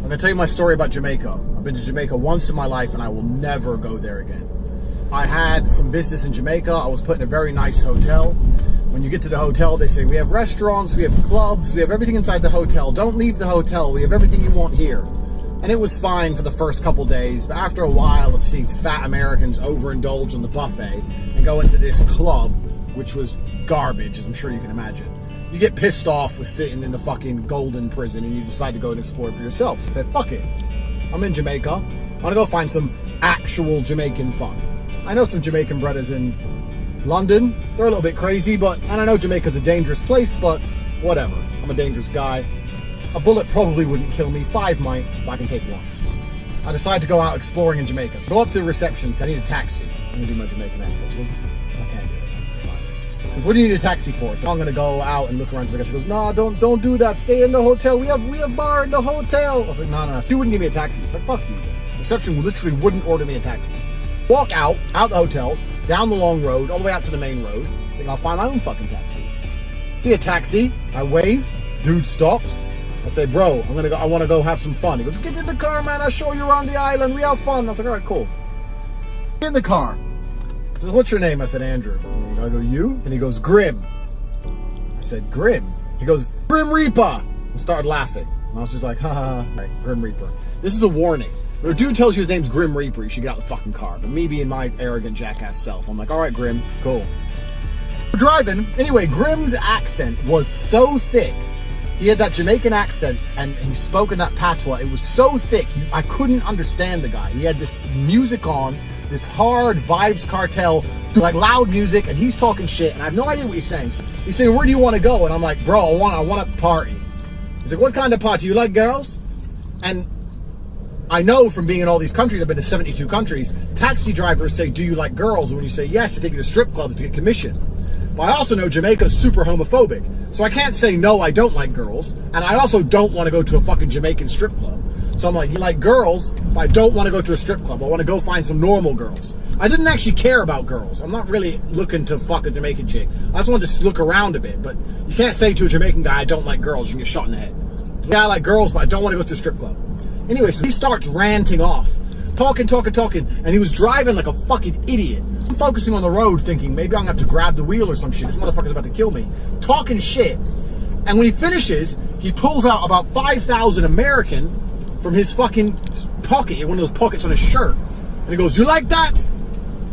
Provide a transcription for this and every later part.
I'm gonna tell you my story about Jamaica. I've been to Jamaica once in my life and I will never go there again. I had some business in Jamaica. I was put in a very nice hotel. When you get to the hotel, they say, we have restaurants, we have clubs, we have everything inside the hotel. Don't leave the hotel. We have everything you want here. And it was fine for the first couple days, but after a while of seeing fat Americans overindulge on the buffet and go into this club, which was garbage, as I'm sure you can imagine, you get pissed off with sitting in the fucking golden prison and you decide to go and explore it for yourself. So I said, fuck it. I'm in Jamaica. I want to go find some actual Jamaican fun. I know some Jamaican brothers in London. They're a little bit crazy, and I know Jamaica's a dangerous place, but whatever. I'm a dangerous guy. A bullet probably wouldn't kill me. 5 might, but I can take 1. I decided to go out exploring in Jamaica. So I go up to the reception, so I need a taxi. I'm gonna do my Jamaican accent. She goes, I can't do it. It's fine. She goes, what do you need a taxi for? So I'm gonna go out and look around Jamaica. She goes, no, don't do that. Stay in the hotel. We have bar in the hotel. I was like, no. She wouldn't give me a taxi. I was like, fuck you. The reception literally wouldn't order me a taxi. Walk out the hotel, down the long road, all the way out to the main road. Thinking I'll find my own fucking taxi. See a taxi, I wave, dude stops. I say, bro, I want to go have some fun. He goes, get in the car, man, I'll show you around the island, we have fun. I was like, all right, cool. Get in the car. He says, what's your name? I said, Andrew. And I go, you? And he goes, Grim. I said, Grim? He goes, Grim Reaper. And started laughing. And I was just like, ha ha ha. Right, Grim Reaper. This is a warning. If a dude tells you his name's Grim Reaper, you should get out the fucking car. But me being my arrogant jackass self, I'm like, all right, Grim, cool. We're driving. Anyway, Grim's accent was so thick. He had that Jamaican accent, and he spoke in that patois. It was so thick, I couldn't understand the guy. He had this music on, this hard Vibes Cartel, like loud music, and he's talking shit, and I have no idea what he's saying. He's saying, where do you want to go? And I'm like, bro, I want to party. He's like, what kind of party? You like girls? And I know from being in all these countries, I've been to 72 countries, taxi drivers say, do you like girls? And when you say yes, they take you to strip clubs to get commission. But I also know Jamaica's super homophobic. So I can't say, no, I don't like girls. And I also don't want to go to a fucking Jamaican strip club. So I'm like, you like girls, but I don't want to go to a strip club. I want to go find some normal girls. I didn't actually care about girls. I'm not really looking to fuck a Jamaican chick. I just wanted to look around a bit. But you can't say to a Jamaican guy, I don't like girls. You can get shot in the head. Yeah, I like girls, but I don't want to go to a strip club. Anyway, so he starts ranting off, talking, and he was driving like a fucking idiot. I'm focusing on the road thinking, maybe I'm gonna have to grab the wheel or some shit. This motherfucker's about to kill me. Talking shit. And when he finishes, he pulls out about 5,000 American from his fucking pocket, in one of those pockets on his shirt. And he goes, you like that?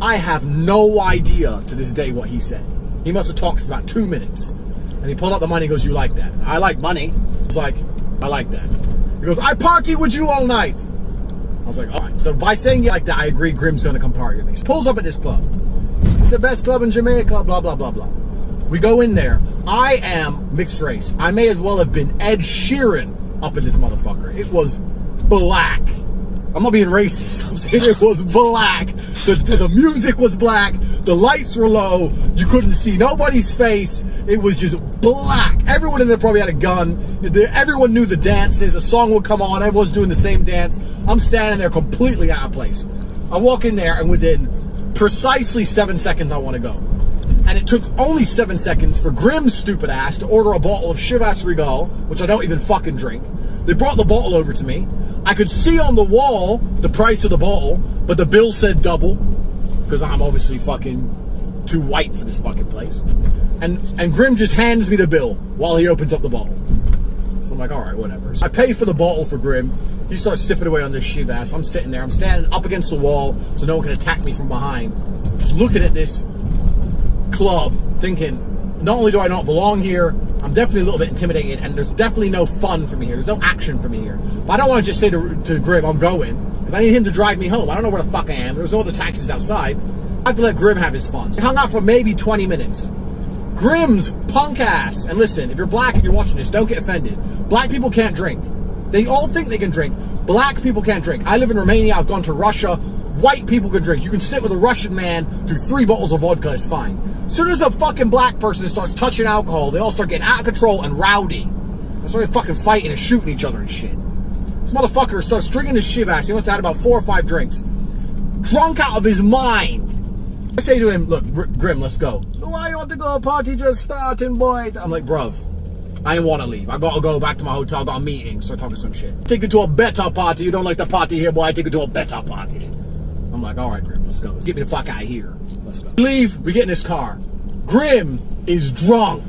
I have no idea to this day what he said. He must have talked for about 2 minutes. And he pulled out the money and goes, you like that? I like money. I was like, I like that. He goes, I party with you all night. I was like, all right. So by saying it like that, I agree Grim's going to come party with me. He pulls up at this club. It's the best club in Jamaica, blah, blah, blah, blah. We go in there. I am mixed race. I may as well have been Ed Sheeran up in this motherfucker. It was black. I'm not being racist. I'm saying it was black. The music was black. The lights were low. You couldn't see nobody's face. It was just black. Everyone in there probably had a gun. Everyone knew the dances. A song would come on. Everyone's doing the same dance. I'm standing there completely out of place. I walk in there and within precisely 7 seconds I want to go. And it took only 7 seconds for Grim's stupid ass to order a bottle of Chivas Regal, which I don't even fucking drink. They brought the bottle over to me. I could see on the wall the price of the bottle, but the bill said double, because I'm obviously fucking too white for this fucking place. And Grim just hands me the bill while he opens up the bottle. So I'm like, all right, whatever. So I pay for the bottle for Grim. He starts sipping away on this Chivas. I'm sitting there. I'm standing up against the wall so no one can attack me from behind. Just looking at this club, thinking, not only do I not belong here, I'm definitely a little bit intimidated, and there's definitely no fun for me here. There's no action for me here. But I don't want to just say to Grim, I'm going, because I need him to drive me home. I don't know where the fuck I am. There's no other taxis outside. I have to let Grim have his fun. So I hung out for maybe 20 minutes. Grim's punk ass. And listen, if you're black and you're watching this, don't get offended. Black people can't drink. They all think they can drink. Black people can't drink. I live in Romania. I've gone to Russia. White people can drink. You can sit with a Russian man, do 3 bottles of vodka, it's fine. As soon as a fucking black person starts touching alcohol, they all start getting out of control and rowdy. They start fucking fighting and shooting each other and shit. This motherfucker starts drinking his Chivas. He must have had about 4 or 5 drinks. Drunk out of his mind. I say to him, look, Grim, let's go. Why you want to go? Party just starting, boy. I'm like, bruv, I didn't want to leave. I got to go back to my hotel. I got a meeting. Start talking some shit. Take you to a better party. You don't like the party here, boy. I take you to a better party. I'm like, all right, Grim, let's go. Get me the fuck out of here. Let's go. We leave. We get in his car. Grim is drunk.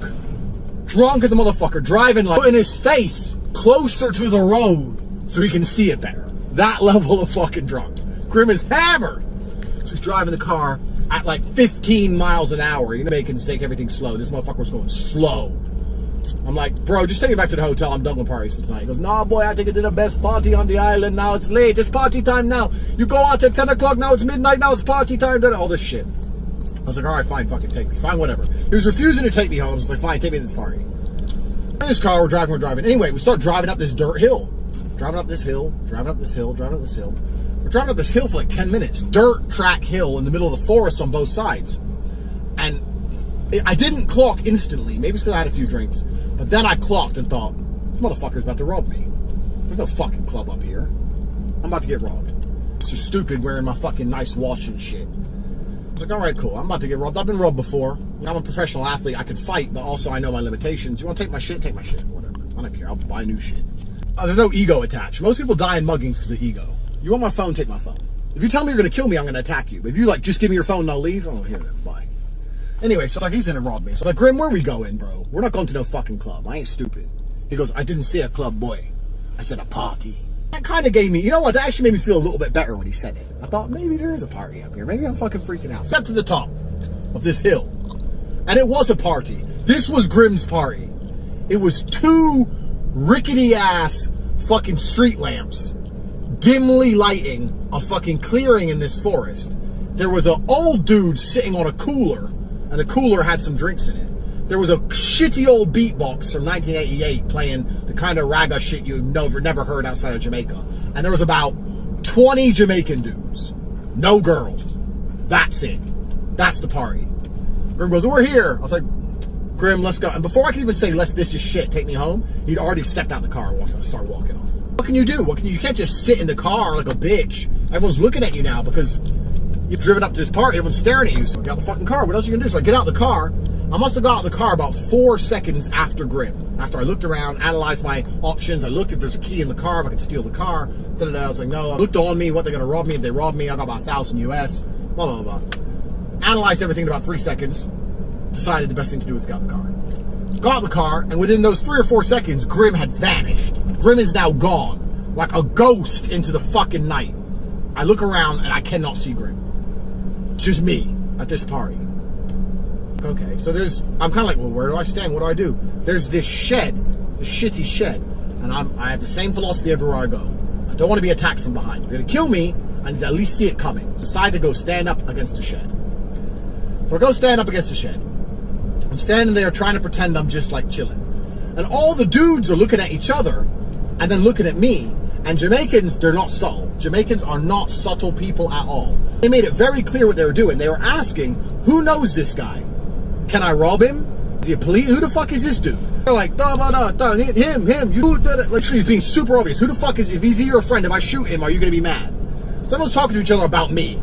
Drunk as a motherfucker. Driving like putting his face closer to the road so he can see it better. That level of fucking drunk. Grim is hammered. So he's driving the car at like 15 miles an hour. You know, Jamaicans take everything slow. This motherfucker was going slow. I'm like, bro, just take me back to the hotel. I'm done with parties for tonight. He goes, nah, boy, I take it to the best party on the island. Now it's late. It's party time now. You go out at 10 o'clock. Now it's midnight. Now it's party time. Then all this shit. I was like, all right, fine, fucking take me. Fine, whatever. He was refusing to take me home. I was like, fine, take me to this party. In his car, we're driving. Anyway, we start driving up this dirt hill. Driving up this hill. We're driving up this hill for like 10 minutes. Dirt track hill in the middle of the forest on both sides. And I didn't clock instantly. Maybe it's because I had a few drinks. But then I clocked and thought, this motherfucker's about to rob me. There's no fucking club up here. I'm about to get robbed. It's too stupid wearing my fucking nice watch and shit. I was like, all right, cool. I'm about to get robbed. I've been robbed before. I'm a professional athlete. I can fight, but also I know my limitations. You want to take my shit? Take my shit. Whatever. I don't care. I'll buy new shit. There's no ego attached. Most people die in muggings because of ego. You want my phone? Take my phone. If you tell me you're going to kill me, I'm going to attack you. But if you like, just give me your phone and I'll leave. Oh, here, bye. Anyway, so like he's gonna rob me. So like, Grim, where we going, bro? We're not going to no fucking club. I ain't stupid. He goes, I didn't say a club, boy. I said a party. That kind of gave me, you know what? That actually made me feel a little bit better when he said it. I thought maybe there is a party up here. Maybe I'm fucking freaking out. So got to the top of this hill, and it was a party. This was Grim's party. It was two rickety ass fucking street lamps, dimly lighting a fucking clearing in this forest. There was an old dude sitting on a cooler, and the cooler had some drinks in it. There was a shitty old beatbox from 1988 playing the kind of ragga shit you've never heard outside of Jamaica. And there was about 20 Jamaican dudes. No girls. That's it. That's the party. Grim goes, we're here. I was like, Grim, let's go. And before I could even say, this is shit, take me home, he'd already stepped out the car and started walking off. What can you do? You can't just sit in the car like a bitch. Everyone's looking at you now because you've driven up to this party, everyone's staring at you. So I got out the fucking car. What else are you gonna do? So I get out the car. I must have got out of the car about 4 seconds after Grim. After I looked around, analyzed my options, I looked if there's a key in the car, if I can steal the car. I was like, no. I looked on me, what they're gonna rob me. If they rob me, I got about 1,000 US. Blah, blah, blah. Analyzed everything in about 3 seconds. Decided the best thing to do was get out the car. Got out the car, and within those 3 or 4 seconds, Grim had vanished. Grim is now gone. Like a ghost into the fucking night. I look around and I cannot see Grim. Just me at this party. Okay, so I'm kind of like, well, where do I stand? What do I do? There's this shed, this shitty shed, and I have the same philosophy everywhere I go. I don't want to be attacked from behind. If you're gonna kill me, I need to at least see it coming. So I decide to go stand up against the shed. So I go stand up against the shed. I'm standing there trying to pretend I'm just like chilling. And all the dudes are looking at each other and then looking at me. And Jamaicans, they're not subtle. Jamaicans are not subtle people at all. They made it very clear what they were doing. They were asking, who knows this guy? Can I rob him? Is he a police? Who the fuck is this dude? They're like, him, you. Like, he's being super obvious. Who the fuck is, if he's your friend, if I shoot him, are you going to be mad? So everyone's talking to each other about me.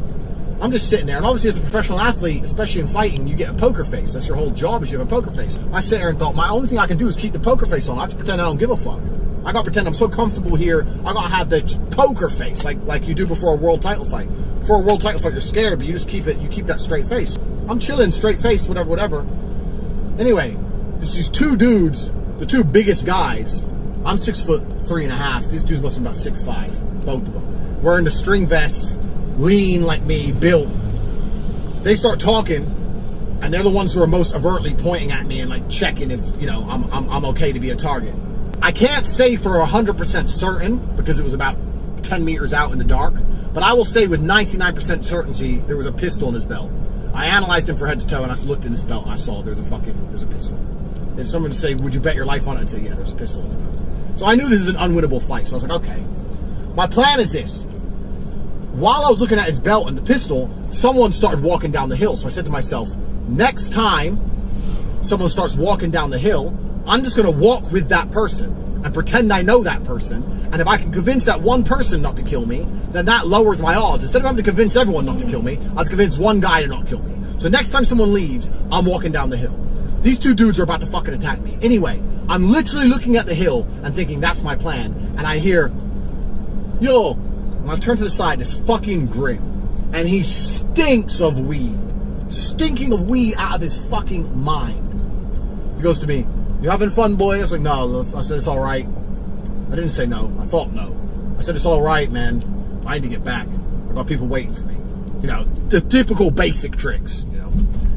I'm just sitting there, and obviously as a professional athlete, especially in fighting, you get a poker face. That's your whole job, is you have a poker face. I sit there and thought, my only thing I can do is keep the poker face on. I have to pretend I don't give a fuck. I gotta pretend I'm so comfortable here, I gotta have the poker face, like you do before a world title fight. Before a world title fight, you're scared, but you just keep that straight face. I'm chilling, straight face, whatever. Anyway, there's these two dudes, the two biggest guys. I'm 6'3.5". These dudes must be about 6'5", both of them. Wearing the string vests, lean like me, built. They start talking, and they're the ones who are most overtly pointing at me and like checking if, you know, I'm okay to be a target. I can't say for 100% certain because it was about 10 meters out in the dark, but I will say with 99% certainty there was a pistol in his belt. I analyzed him for head to toe, and I looked in his belt and I saw there's a pistol. If someone would say, would you bet your life on it? I'd say, yeah, there's a pistol in his belt. So I knew this is an unwinnable fight, so I was like, okay. My plan is this. While I was looking at his belt and the pistol, someone started walking down the hill. So I said to myself, next time someone starts walking down the hill, I'm just going to walk with that person and pretend I know that person. And if I can convince that one person not to kill me, then that lowers my odds. Instead of having to convince everyone not to kill me, I was convinced one guy to not kill me. So next time someone leaves, I'm walking down the hill. These two dudes are about to fucking attack me. Anyway, I'm literally looking at the hill and thinking that's my plan. And I hear, yo, and I turn to the side, it's fucking Grim. And he stinks of weed. Stinking of weed out of his fucking mind. He goes to me, you having fun, boy? I was like, no. I said, it's all right. I didn't say no. I thought no. I said, it's all right, man. I need to get back. I got people waiting for me. You know, the typical basic tricks, you know.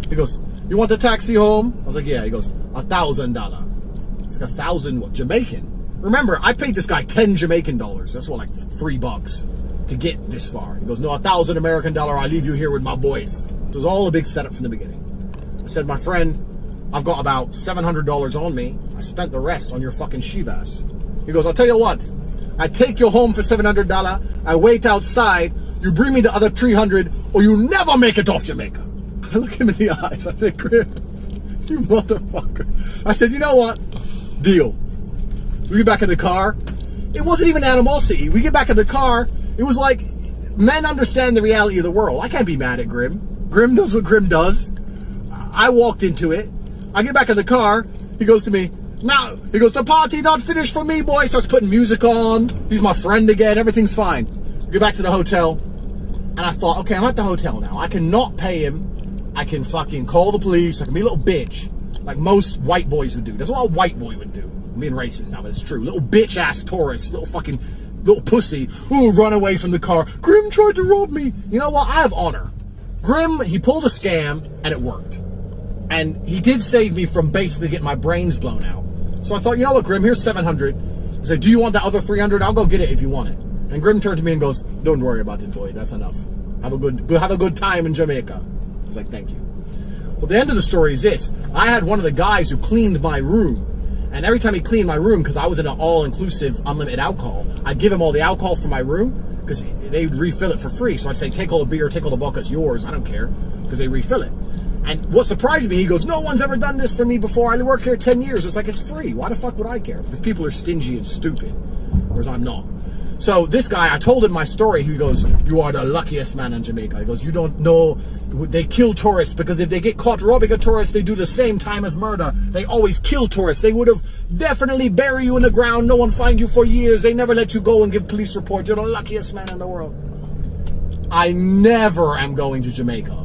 He goes, you want the taxi home? I was like, yeah. He goes, $1,000. It's like 1,000 what? Jamaican. Remember, I paid this guy 10 Jamaican dollars. That's what, like $3 to get this far. He goes, no, 1,000 American dollar. I leave you here with my boys. So it was all a big setup from the beginning. I said, my friend, I've got about $700 on me. I spent the rest on your fucking shivas. He goes, I'll tell you what. I take you home for $700. I wait outside. You bring me the other 300, or you never make it off Jamaica. I look him in the eyes. I said, Grim, you motherfucker. I said, you know what? Deal. We get back in the car. It wasn't even animosity. We get back in the car. It was like, men understand the reality of the world. I can't be mad at Grim. Grim does what Grim does. I walked into it. I get back in the car. He goes to me, now, he goes, the party not finished for me, boy. Starts putting music on. He's my friend again. Everything's fine. We get back to the hotel. And I thought, okay, I'm at the hotel now. I cannot pay him. I can fucking call the police. I can be a little bitch. Like most white boys would do. That's what a white boy would do. I'm being racist now, but it's true. Little bitch-ass tourist. Little pussy. Ooh, run away from the car. Grim tried to rob me. You know what? I have honor. Grim, he pulled a scam, and it worked. And he did save me from basically getting my brains blown out. So I thought, you know what, Grim, here's 700. I said, do you want that other 300? I'll go get it if you want it. And Grim turned to me and goes, don't worry about it, boy. That's enough. Have a good time in Jamaica. I was like, thank you. Well, the end of the story is this. I had one of the guys who cleaned my room. And every time he cleaned my room, because I was in an all-inclusive unlimited alcohol, I'd give him all the alcohol for my room because they would refill it for free. So I'd say, take all the beer, take all the vodka, it's yours. I don't care, because they refill it. And what surprised me, he goes, no one's ever done this for me before. I work here 10 years. It's like, it's free. Why the fuck would I care? Because people are stingy and stupid, whereas I'm not. So this guy, I told him my story. He goes, you are the luckiest man in Jamaica. He goes, you don't know, they kill tourists because if they get caught robbing a tourist, they do the same time as murder. They always kill tourists. They would have definitely buried you in the ground. No one find you for years. They never let you go and give police report. You're the luckiest man in the world. I never am going to Jamaica.